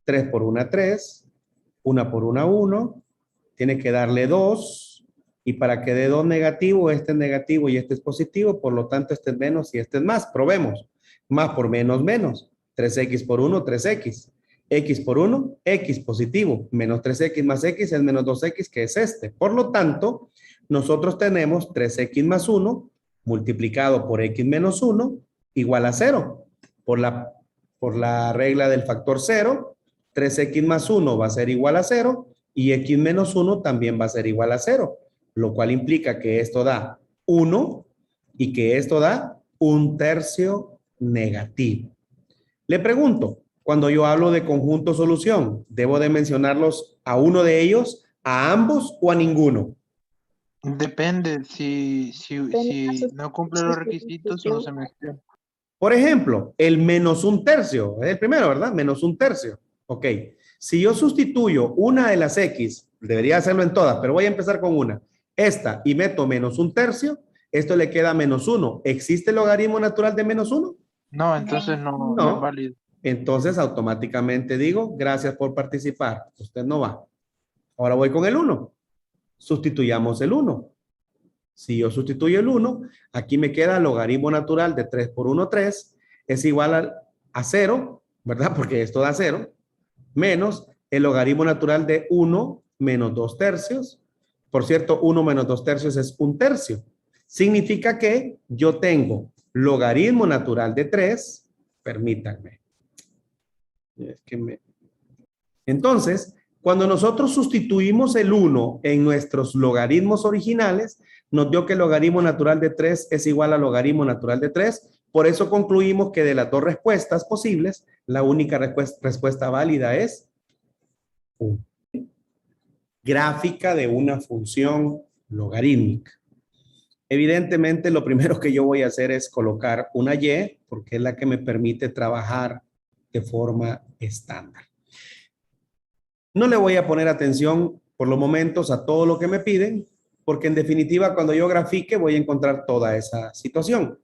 S1: 3 por 1, 3. 1 por 1, 1. Tiene que darle 2. Y para que dé 2 negativo, este es negativo y este es positivo. Por lo tanto, este es menos y este es más. Probemos. Más por menos, menos. 3x por 1, 3x. X por 1, X positivo. Menos 3x más X es menos 2x, que es este. Por lo tanto, nosotros tenemos 3x más 1 multiplicado por X menos 1 igual a 0. Por la regla del factor 0, 3x más 1 va a ser igual a 0 y X menos 1 también va a ser igual a 0. Lo cual implica que esto da 1 y que esto da 1/3 negativo. Le pregunto, cuando yo hablo de conjunto solución, ¿debo de mencionarlos a uno de ellos, a ambos o a ninguno?
S2: Depende. Si no cumple los requisitos, no se menciona.
S1: Por ejemplo, el menos 1/3, es el primero, ¿verdad? Menos 1/3. Ok. Si yo sustituyo una de las X, debería hacerlo en todas, pero voy a empezar con una. Esta, y meto menos 1/3, esto le queda menos 1. ¿Existe el logaritmo natural de menos 1?
S2: No, entonces no
S1: No.
S2: es válido.
S1: entonces automáticamente digo, gracias por participar. Usted no va. Ahora voy con el 1. Sustituyamos el 1. Si yo sustituyo el 1, aquí me queda el logaritmo natural de 3 por 1, 3, es igual a 0, ¿verdad? Porque esto da 0, menos el logaritmo natural de 1 menos 2 tercios. Por cierto, 1 menos 2 tercios es 1 tercio. Significa que yo tengo logaritmo natural de 3, permítanme. Entonces, cuando nosotros sustituimos el 1 en nuestros logaritmos originales, nos dio que el logaritmo natural de 3 es igual al logaritmo natural de 3. Por eso concluimos que de las dos respuestas posibles, la única respuesta válida es 1. Gráfica de una función logarítmica. Evidentemente, lo primero que yo voy a hacer es colocar una Y, porque es la que me permite trabajar de forma estándar. No le voy a poner atención por los momentos a todo lo que me piden, porque en definitiva cuando yo grafique voy a encontrar toda esa situación.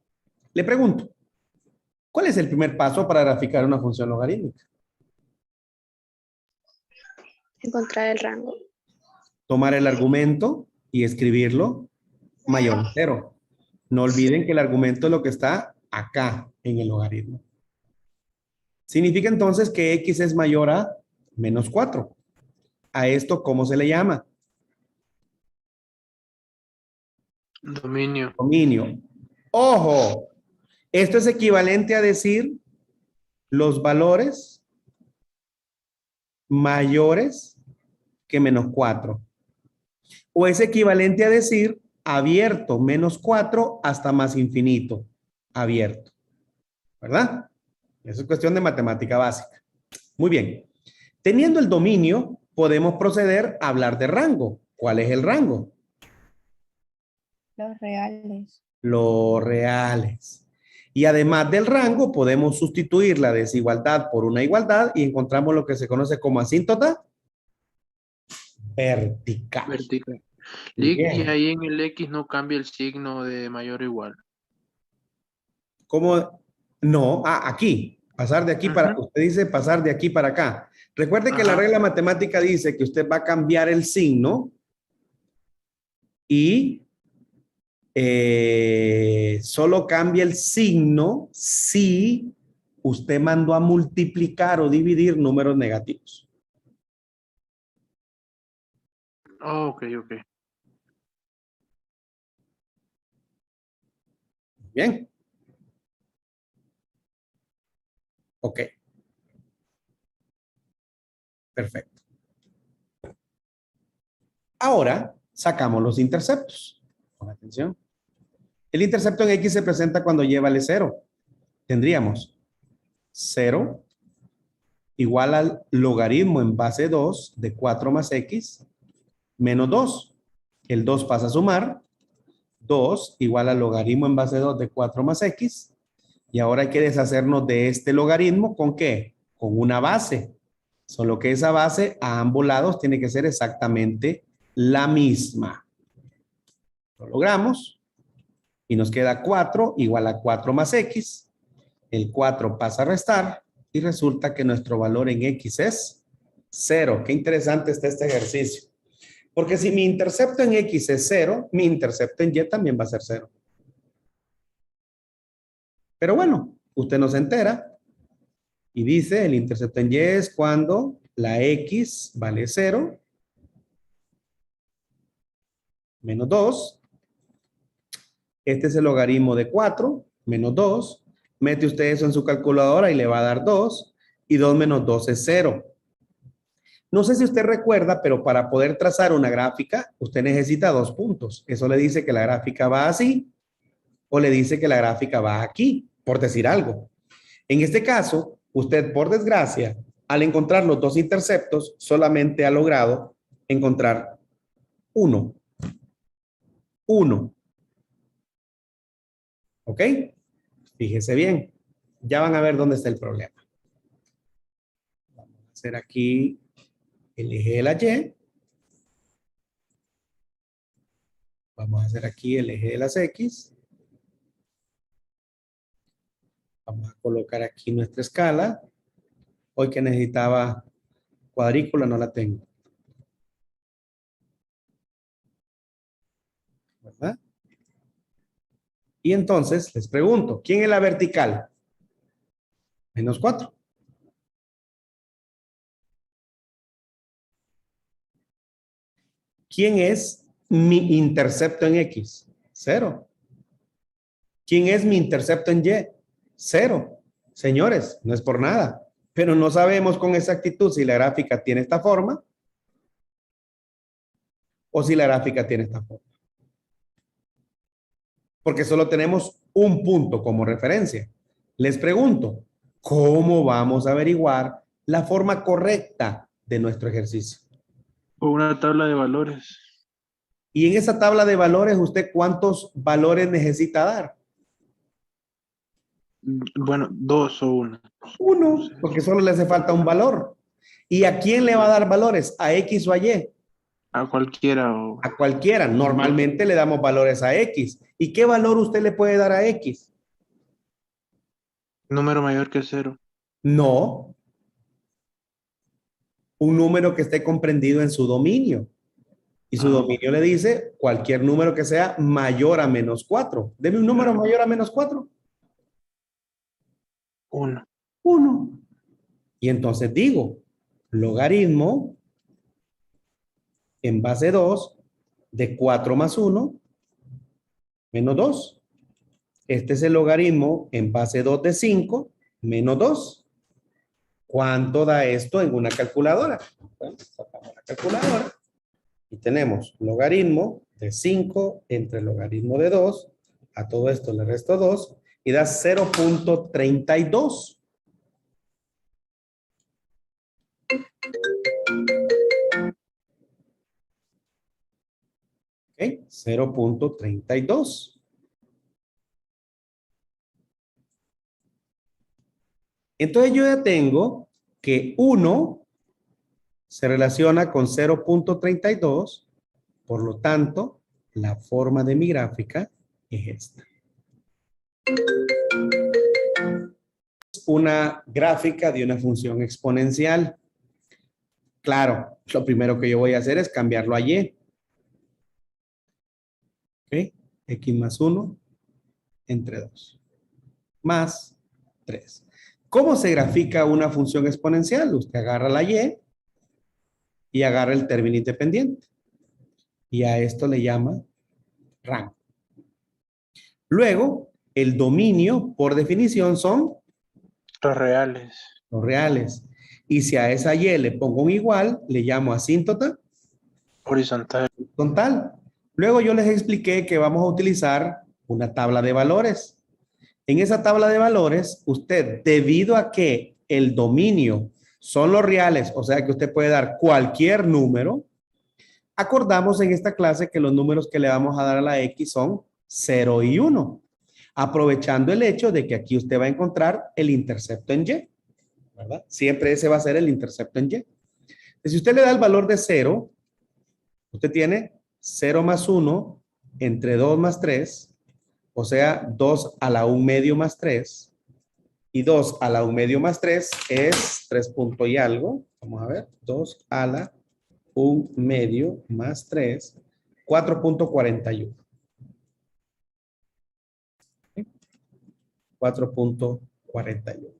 S1: Le pregunto, ¿cuál es el primer paso para graficar una función logarítmica?
S8: Encontrar el rango.
S1: Tomar el argumento y escribirlo mayor a 0. No olviden que el argumento es lo que está acá en el logaritmo. Significa entonces que x es mayor a menos 4. ¿A esto cómo se le llama?
S2: Dominio.
S1: Dominio. ¡Ojo! Esto es equivalente a decir los valores mayores que menos 4. O es equivalente a decir abierto menos 4 hasta más infinito. Abierto. ¿Verdad? Eso es cuestión de matemática básica. Muy bien. Teniendo el dominio, podemos proceder a hablar de rango. ¿Cuál es el rango?
S10: Los reales.
S1: Los reales. Y además del rango, podemos sustituir la desigualdad por una igualdad y encontramos lo que se conoce como asíntota vertical.
S2: Vertical.
S1: Muy
S2: Y
S1: bien.
S2: ahí en el X no cambia el signo de mayor o igual.
S1: ¿Cómo? No, aquí. Pasar de aquí para, usted dice pasar de aquí para acá. Recuerde que la regla matemática dice que usted va a cambiar el signo y solo cambia el signo si usted mandó a multiplicar o dividir números negativos.
S2: Oh, ok.
S1: Bien. Ok. Perfecto. Ahora sacamos los interceptos. Con atención. El intercepto en X se presenta cuando y vale 0. Tendríamos 0 igual al logaritmo en base 2 de 4 más X menos 2. El 2 pasa a sumar. 2 igual al logaritmo en base 2 de 4 más X. Y ahora hay que deshacernos de este logaritmo. ¿Con qué? Con una base. Solo que esa base a ambos lados tiene que ser exactamente la misma. Lo logramos. Y nos queda 4 igual a 4 más X. El 4 pasa a restar. Y resulta que nuestro valor en X es 0. Qué interesante está este ejercicio. Porque si mi intercepto en X es 0, mi intercepto en Y también va a ser 0. Pero bueno, usted no se entera y dice el intercepto en Y es cuando la X vale 0 menos 2. Este es el logaritmo de 4 menos 2. Mete usted eso en su calculadora y le va a dar 2. Y 2 menos 2 es 0. No sé si usted recuerda, pero para poder trazar una gráfica, usted necesita 2 puntos. Eso le dice que la gráfica va así o le dice que la gráfica va aquí, por decir algo. En este caso, usted, por desgracia, al encontrar los dos interceptos, solamente ha logrado encontrar uno. ¿Ok? Fíjese bien. Ya van a ver dónde está el problema. Vamos a hacer aquí el eje de la Y. Vamos a hacer aquí el eje de las X. Vamos a colocar aquí nuestra escala. Hoy que necesitaba cuadrícula no la tengo. ¿Verdad? Y entonces les pregunto, ¿quién es la vertical? -4. ¿Quién es mi intercepto en X? 0. ¿Quién es mi intercepto en Y? 0. Señores, no es por nada, pero no sabemos con exactitud si la gráfica tiene esta forma o si la gráfica tiene esta forma. Porque solo tenemos un punto como referencia. Les pregunto, ¿cómo vamos a averiguar la forma correcta de nuestro ejercicio?
S2: O una tabla de valores.
S1: Y en esa tabla de valores, ¿usted cuántos valores necesita dar?
S2: Bueno, 2 o 1.
S1: 1, porque solo le hace falta un valor. ¿Y a quién le va a dar valores? ¿A X o a Y?
S2: A cualquiera o...
S1: A cualquiera. Normalmente le damos valores a X. ¿Y qué valor usted le puede dar a X?
S2: Número mayor que 0.
S1: No. Un número que esté comprendido en su dominio. Y su dominio le dice cualquier número que sea mayor a -4. Deme un número mayor a -4.
S2: 1.
S1: 1. Y entonces digo, logaritmo en base 2 de 4 más 1 menos 2. Este es el logaritmo en base 2 de 5 menos 2. ¿Cuánto da esto en una calculadora? Bueno, sacamos la calculadora y tenemos logaritmo de 5 entre logaritmo de 2. A todo esto le resto 2 y da 0.32. ¿Ok? 0.32. Entonces yo ya tengo que 1 se relaciona con 0.32, por lo tanto, la forma de mi gráfica es esta. Una gráfica de una función exponencial. Claro, lo primero que yo voy a hacer es cambiarlo a Y. ¿Ok? X más 1 entre 2. Más 3. ¿Cómo se grafica una función exponencial? Usted agarra la y agarra el término independiente. Y a esto le llama rango. Luego, el dominio, por definición, son
S2: Los reales.
S1: los reales. Y si a esa Y le pongo un igual, le llamo asíntota
S2: Horizontal.
S1: horizontal. Luego yo les expliqué que vamos a utilizar una tabla de valores. En esa tabla de valores, usted, debido a que el dominio son los reales, o sea que usted puede dar cualquier número, acordamos en esta clase que los números que le vamos a dar a la X son 0 y 1, aprovechando el hecho de que aquí usted va a encontrar el intercepto en Y, ¿verdad? Siempre ese va a ser el intercepto en Y. Si usted le da el valor de 0, usted tiene 0 más 1 entre 2 más 3, o sea, 2 a la 1 medio más 3, y 2 a la 1 medio más 3 es 3 punto y algo. Vamos a ver, 2 a la 1 medio más 3, 4.41. 4.41.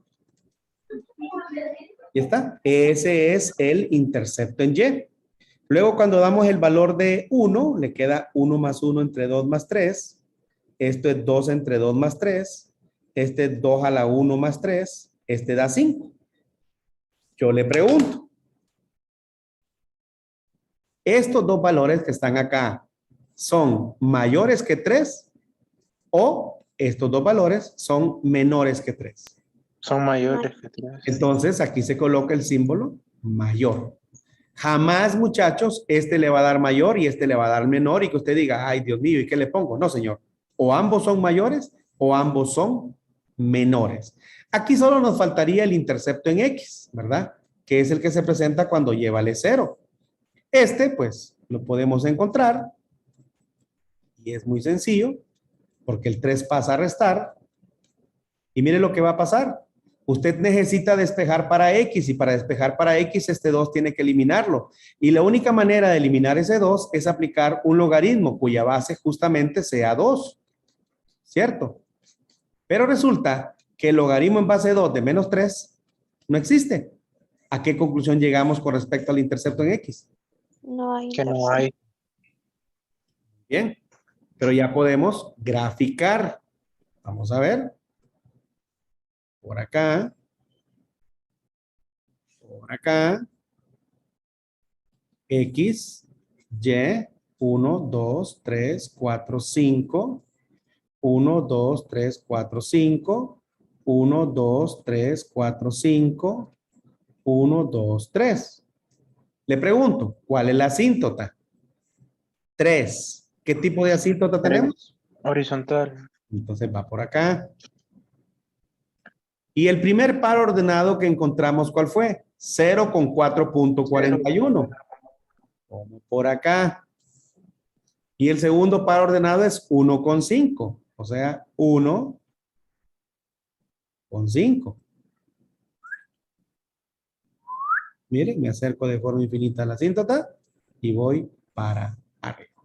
S1: ¿Y está? Ese es el intercepto en Y. Luego, cuando damos el valor de 1, le queda 1 más 1 entre 2 más 3. Esto es 2 entre 2 más 3. Este es 2 a la 1 más 3. Este da 5. Yo le pregunto. Estos dos valores que están acá son mayores que 3 o estos dos valores son menores que 3.
S2: Son mayores que 3.
S1: Entonces aquí se coloca el símbolo mayor. Jamás, muchachos, este le va a dar mayor y este le va a dar menor y que usted diga, ay, Dios mío, ¿y qué le pongo? No, señor. O ambos son mayores o ambos son menores. Aquí solo nos faltaría el intercepto en X, ¿verdad? Que es el que se presenta cuando Y vale 0. Este, pues, lo podemos encontrar y es muy sencillo porque el 3 pasa a restar y mire lo que va a pasar. usted necesita despejar para X y para despejar para X este 2 tiene que eliminarlo. Y la única manera de eliminar ese 2 es aplicar un logaritmo cuya base justamente sea 2. ¿Cierto? Pero resulta que el logaritmo en base 2 de menos 3 no existe. ¿A qué conclusión llegamos con respecto al intercepto en X?
S10: No hay
S2: Que no hay.
S1: Bien, pero ya podemos graficar. Vamos a ver. Por acá. Por acá. X, Y, 1, 2, 3, 4, 5. 1, 2, 3, 4, 5. 1, 2, 3, 4, 5. 1, 2, 3. Le pregunto, ¿cuál es la asíntota? 3. ¿Qué tipo de asíntota tenemos?
S2: Horizontal.
S1: Entonces va por acá. Y el primer par ordenado que encontramos, ¿cuál fue? 0 con 4.41. Como por acá. Y el segundo par ordenado es 1 con 5. O sea, 1 con 5. Miren, me acerco de forma infinita a la asíntota y voy para arriba.